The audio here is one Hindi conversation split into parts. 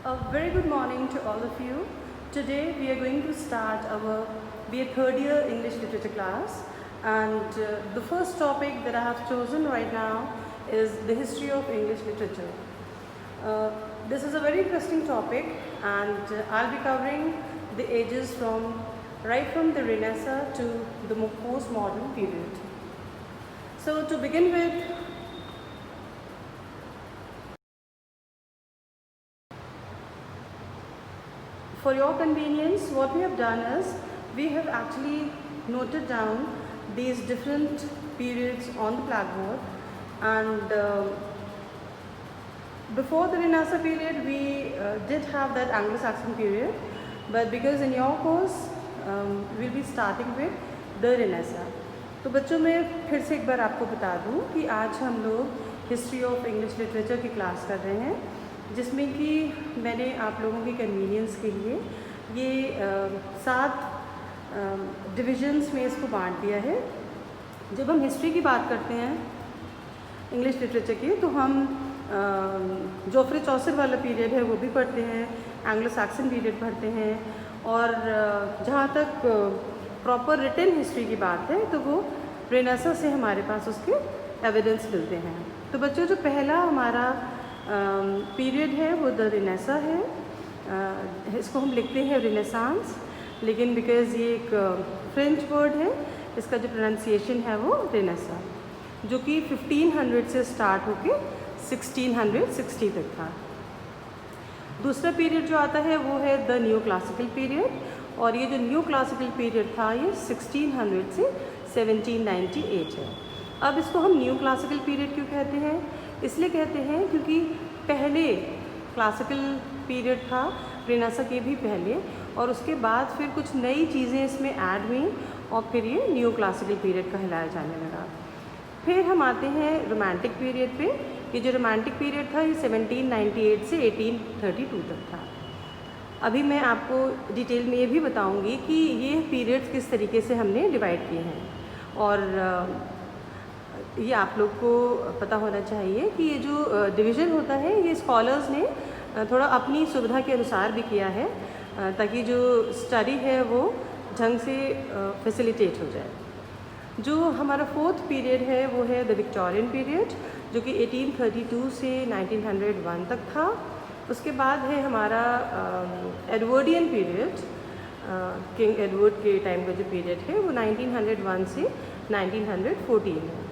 A very good morning to all of you. Today we are going to start our BA third year English literature class, and the first topic that I have chosen right now is the history of English literature. Uh, this is a very interesting topic, and I'll be covering the ages right from the Renaissance to the postmodern period. So to begin with, for your convenience, what we have done is we have actually noted down these different periods on the blackboard, and before the Renaissance period we did have that Anglo-Saxon period, but because in your course we'll be starting with the Renaissance. तो बच्चों मैं फिर से एक बार आपको बता दूं कि आज हम लोग हिस्ट्री ऑफ इंग्लिश लिटरेचर की क्लास कर रहे हैं, जिसमें कि मैंने आप लोगों के कन्वीनियंस के लिए ये 7 डिविजन्स में इसको बांट दिया है। जब हम हिस्ट्री की बात करते हैं इंग्लिश लिटरेचर की, तो हम जोफ्रे चौसर वाला पीरियड है वो भी पढ़ते हैं, एंग्लो सैक्सन पीरियड पढ़ते हैं, और जहाँ तक प्रॉपर रिटन हिस्ट्री की बात है तो वो रेनेसां से हमारे पास उसके एविडेंस मिलते हैं। तो बच्चों, जो पहला हमारा पीरियड है वो द रेनेसां है। इसको हम लिखते हैं रेनेसांस, लेकिन बिकॉज़ ये एक फ्रेंच वर्ड है, इसका जो प्रोनाउंसिएशन है वो रेनेसां, जो कि 1500 से स्टार्ट होके 1660 तक था। दूसरा पीरियड जो आता है वो है द न्यू क्लासिकल पीरियड, और ये जो न्यू क्लासिकल पीरियड था ये 1600 से 1798 है। अब इसको हम न्यू क्लासिकल पीरियड क्यों कहते हैं? इसलिए कहते हैं क्योंकि पहले क्लासिकल पीरियड था रेनेसां के भी पहले, और उसके बाद फिर कुछ नई चीज़ें इसमें ऐड हुई और फिर ये न्यू क्लासिकल पीरियड कहलाया जाने लगा। फिर हम आते हैं रोमांटिक पीरियड पे। ये जो रोमांटिक पीरियड था ये 1798 से 1832 तक था। अभी मैं आपको डिटेल में ये भी बताऊंगी कि ये पीरियड्स किस तरीके से हमने डिवाइड किए हैं, और ये आप लोग को पता होना चाहिए कि ये जो डिवीज़न होता है ये स्कॉलर्स ने थोड़ा अपनी सुविधा के अनुसार भी किया है, ताकि जो स्टडी है वो ढंग से फैसिलिटेट हो जाए। जो हमारा फोर्थ पीरियड है वो है द विक्टोरियन पीरियड, जो कि 1832 से 1901 तक था। उसके बाद है हमारा एडवर्डियन पीरियड, किंग एडवर्ड के टाइम का जो पीरियड है वो 1901 से 1914 है।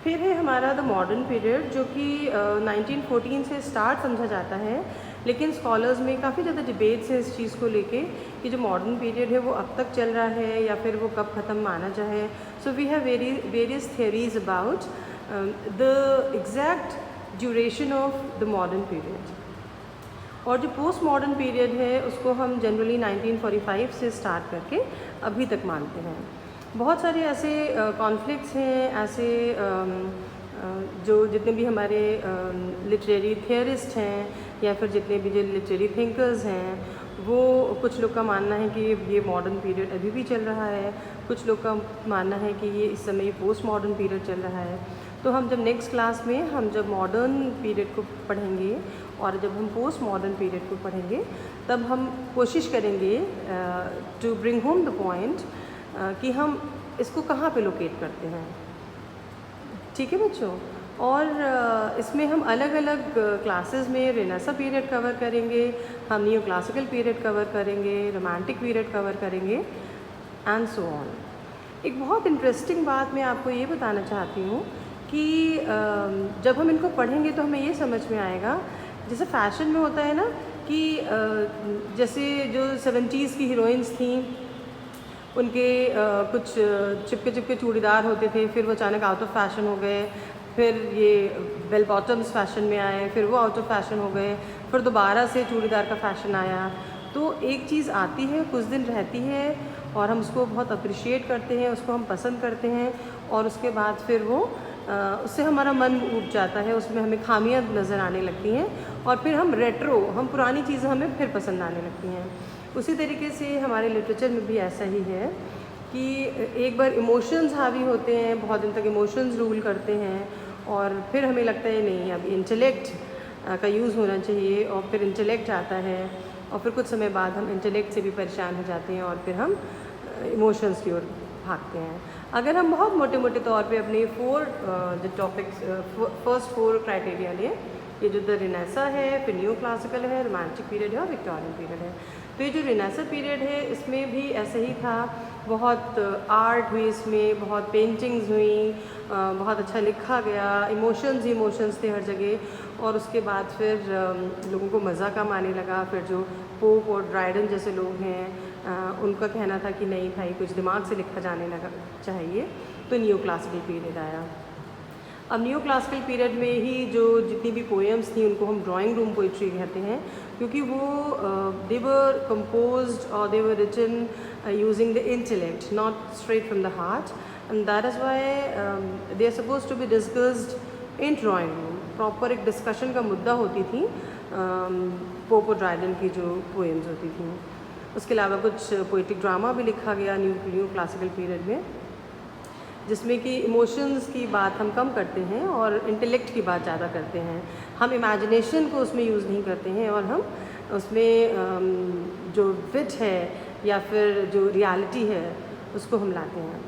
फिर है हमारा द मॉडर्न पीरियड, जो कि 1914 से स्टार्ट समझा जाता है, लेकिन स्कॉलर्स में काफ़ी ज़्यादा डिबेट्स हैं इस चीज़ को लेके कि जो मॉडर्न पीरियड है वो अब तक चल रहा है या फिर वो कब ख़त्म माना जाए। So we have various theories about the exact duration of the modern period. और जो पोस्ट मॉडर्न पीरियड है उसको हम जनरली 1945 से स्टार्ट करके अभी तक मानते हैं। बहुत सारे ऐसे कॉन्फ्लिक्ट्स हैं, ऐसे जो जितने भी हमारे लिटरेरी थियरिस्ट हैं या फिर जितने भी जो लिटरेरी थिंकर्स हैं, वो कुछ लोग का मानना है कि ये मॉडर्न पीरियड अभी भी चल रहा है, कुछ लोग का मानना है कि ये इस समय पोस्ट मॉडर्न पीरियड चल रहा है। तो हम जब नेक्स्ट क्लास में हम जब मॉडर्न पीरियड को पढ़ेंगे और जब हम पोस्ट मॉडर्न पीरियड को पढ़ेंगे, तब हम कोशिश करेंगे to bring home the point कि हम इसको कहाँ पे लोकेट करते हैं। ठीक है बच्चों? और इसमें हम अलग अलग क्लासेस में रेनेसां पीरियड कवर करेंगे, हम न्यू क्लासिकल पीरियड कवर करेंगे, रोमांटिक पीरियड कवर करेंगे, एंड सो ऑन। एक बहुत इंटरेस्टिंग बात मैं आपको ये बताना चाहती हूँ कि जब हम इनको पढ़ेंगे तो हमें ये समझ में आएगा, जैसे फैशन में होता है ना कि जैसे जो 70s की हीरोइंस थीं, उनके कुछ चिपके चिपके चूड़ीदार होते थे, फिर वो अचानक आउट ऑफ फैशन हो गए, फिर ये बेल बॉटम्स फैशन में आए, फिर वो आउट ऑफ फैशन हो गए, फिर दोबारा से चूड़ीदार का फैशन आया। तो एक चीज़ आती है, कुछ दिन रहती है और हम उसको बहुत अप्रिशिएट करते हैं, उसको हम पसंद करते हैं, और उसके बाद फिर वो उससे हमारा मन उब जाता है, उसमें हमें खामियां नज़र आने लगती हैं, और फिर हम पुरानी चीज़ें हमें फिर पसंद आने लगती हैं। उसी तरीके से हमारे लिटरेचर में भी ऐसा ही है कि एक बार इमोशंस हावी होते हैं, बहुत दिन तक इमोशंस रूल करते हैं, और फिर हमें लगता है नहीं, अब इंटेलेक्ट का यूज़ होना चाहिए, और फिर इंटेलेक्ट आता है, और फिर कुछ समय बाद हम इंटेलेक्ट से भी परेशान हो जाते हैं और फिर हम इमोशंस की ओर भागते हैं। अगर हम बहुत मोटे मोटे तौर पे अपने 4 जो टॉपिक्स, फर्स्ट 4 क्राइटेरिया लें, ये जो द रिनेसा है, फिर न्यू क्लासिकल है, रोमांटिक पीरियड है और विक्टोरियन पीरियड है। तो ये जो रिनेसा पीरियड है इसमें भी ऐसे ही था, बहुत आर्ट हुई इसमें, बहुत पेंटिंग्स हुई, बहुत अच्छा लिखा गया, इमोशंस ही इमोशंस थे हर जगह। और उसके बाद फिर लोगों को मज़ा कम आने लगा। फिर जो पोप और ड्राइडन जैसे लोग हैं उनका कहना था कि नहीं भाई, कुछ दिमाग से लिखा जाने लगा चाहिए, तो न्यू क्लासिकल पीरियड आया। अब न्यू क्लासिकल पीरियड में ही जो जितनी भी पोएम्स थी उनको हम ड्राइंग रूम पोइट्री कहते हैं, क्योंकि वो दे वर कंपोज्ड और they were written using the intellect, not straight from the heart, and that is why they are suppose to be discussed in drawing room. Proper एक डिस्कशन का मुद्दा होती थी पोप और ड्राइडन की जो पोएम्स होती थी। उसके अलावा कुछ पोइटिक ड्रामा भी लिखा गया न्यू क्लासिकल पीरियड में, जिसमें कि इमोशंस की बात हम कम करते हैं और इंटेलेक्ट की बात ज़्यादा करते हैं। हम इमेजिनेशन को उसमें यूज़ नहीं करते हैं, और हम उसमें जो विट है या फिर जो रियलिटी है उसको हम लाते हैं।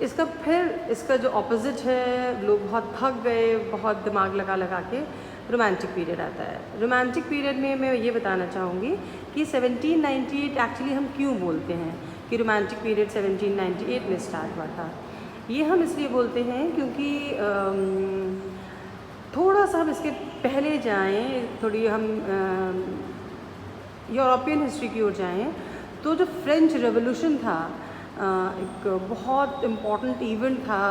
इसका जो ऑपोजिट है, लोग बहुत थक गए, बहुत दिमाग लगा के रोमांटिक पीरियड आता है। रोमांटिक पीरियड में मैं ये बताना चाहूँगी कि 1798 एक्चुअली हम क्यों बोलते हैं कि रोमांटिक पीरियड 1798 में स्टार्ट हुआ था। ये हम इसलिए बोलते हैं क्योंकि थोड़ा सा हम इसके पहले जाएं, थोड़ी हम यूरोपियन हिस्ट्री की ओर जाएं, तो जो फ्रेंच रेवोल्यूशन था एक बहुत इम्पॉर्टेंट इवेंट था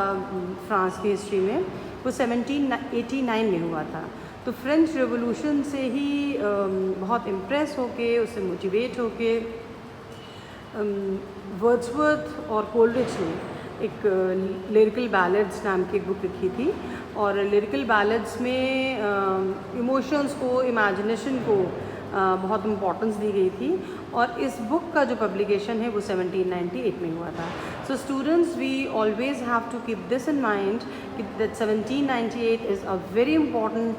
फ्रांस की हिस्ट्री में, वो 1789 में हुआ था। तो फ्रेंच रेवोल्यूशन से ही बहुत इम्प्रेस होके, उससे मोटिवेट होके वर्ड्सवर्थ और कोलरिज ने एक लिरिकल बैलेड्स नाम की एक बुक लिखी थी, और लिरिकल बैलेड्स में इमोशंस को, इमेजिनेशन को बहुत इम्पोर्टेंस दी गई थी, और इस बुक का जो पब्लिकेशन है वो 1798 में हुआ था। So students, we always have to keep this in mind कि that 1798 is a very important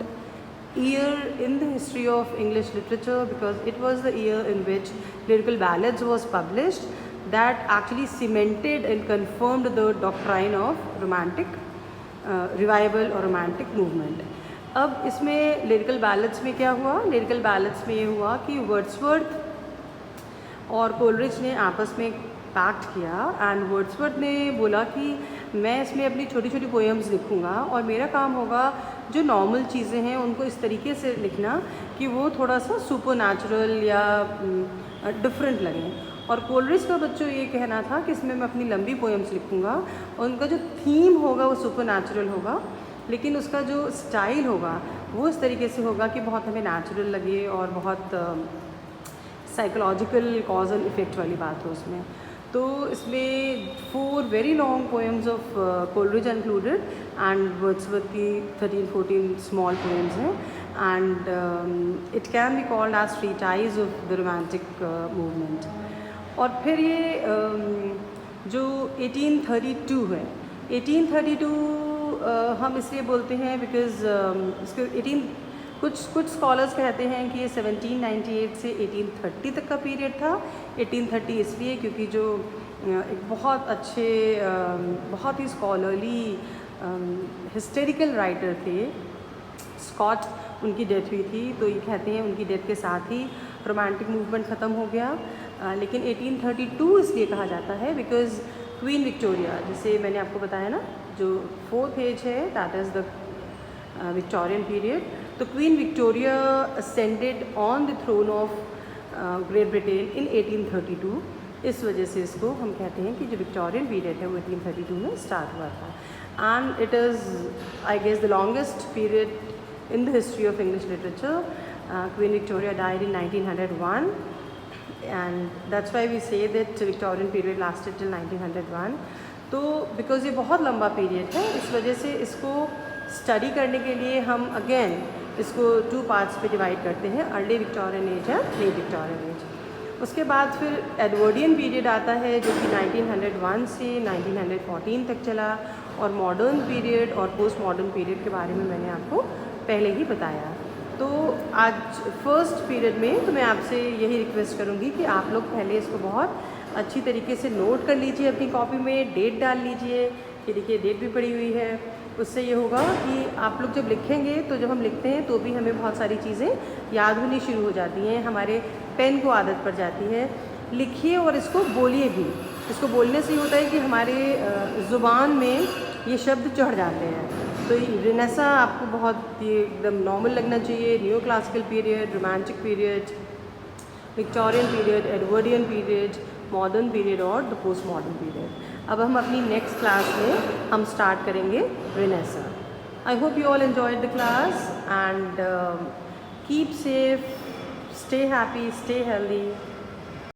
year in the history of English literature, because it was the year in which lyrical ballads was published that actually cemented and confirmed the doctrine of romantic revival or romantic movement. अब इसमें lyrical ballads में क्या हुआ? lyrical ballads में ये हुआ कि वर्ड्सवर्थ और कोलरिज ने आपस में पैक्ट किया, एंड वर्ड्सवर्थ ने बोला कि मैं इसमें अपनी छोटी छोटी पोएम्स लिखूँगा, और मेरा काम होगा जो नॉर्मल चीज़ें हैं उनको इस तरीके से लिखना कि वो थोड़ा सा सुपर नेचुरल या डिफरेंट लगें। और कोलरिज का बच्चों ये कहना था कि इसमें मैं अपनी लंबी पोएम्स लिखूँगा, और उनका जो थीम होगा वो सुपर नेचुरल होगा, लेकिन उसका जो स्टाइल होगा वो इस तरीके से होगा कि बहुत हमें नेचुरल लगे और बहुत साइकोलॉजिकल कॉज एंड इफ़ेक्ट वाली बात हो उसमें। तो इसमें 4 very long poems of Coleridge included, and Wordsworth की 13-14 स्मॉल पोएम्स हैं, and it can be called as treatise of the romantic movement. और फिर ये जो 1832 है, 1832 हम इसलिए बोलते हैं बिकॉज़ इसके कुछ स्कॉलर्स कहते हैं कि ये 1798 से 1830 तक का पीरियड था। 1830 इसलिए क्योंकि जो एक बहुत अच्छे बहुत ही स्कॉलरली हिस्टोरिकल राइटर थे स्कॉट, उनकी डेथ हुई थी। तो ये कहते हैं उनकी डेथ के साथ ही रोमांटिक मूवमेंट ख़त्म हो गया। लेकिन 1832 इसलिए कहा जाता है बिकॉज़ क्वीन विक्टोरिया, जिसे मैंने आपको बताया ना, जो 4th एज है, that is the Victorian period. तो queen Victoria ascended on the throne of Great Britain in 1832। इस वजह से इसको हम कहते हैं कि जो विक्टोरियन पीरियड है वो 1832 में स्टार्ट हुआ था, and it is I guess the longest period in the history of English literature. Queen Victoria died in 1901, and that's why we say that Victorian period lasted till 1901. तो because ये बहुत लंबा पीरियड है, इस वजह से इसको स्टडी करने के लिए हम अगेन इसको 2 पार्ट्स पे डिवाइड करते हैं, अर्ली विक्टोरियन एज है, लेट विक्टोरियन एज। उसके बाद फिर एडवर्डियन पीरियड आता है जो कि 1901 से 1914 तक चला, और मॉडर्न पीरियड और पोस्ट मॉडर्न पीरियड के बारे में मैंने आपको पहले ही बताया। तो आज फर्स्ट पीरियड में तो मैं आपसे यही रिक्वेस्ट करूँगी कि आप लोग पहले इसको बहुत अच्छी तरीके से नोट कर लीजिए अपनी कॉपी में, डेट डाल लीजिए कि देखिए डेट भी पड़ी हुई है। उससे ये होगा कि आप लोग जब लिखेंगे तो जब हम लिखते हैं तो भी हमें बहुत सारी चीज़ें याद होनी शुरू हो जाती हैं, हमारे पेन को आदत पड़ जाती है। लिखिए और इसको बोलिए भी। इसको बोलने से ये होता है कि हमारे ज़ुबान में ये शब्द चढ़ जाते हैं। तो रेनेसा आपको बहुत ये एकदम नॉर्मल लगना चाहिए। New classical period, romantic period, Victorian period, Edwardian period, modern period और द पोस्ट मॉडर्न पीरियड। अब हम अपनी नेक्स्ट क्लास में हम स्टार्ट करेंगे Renaissance. I hope you all enjoyed the class and keep safe, stay happy, stay healthy.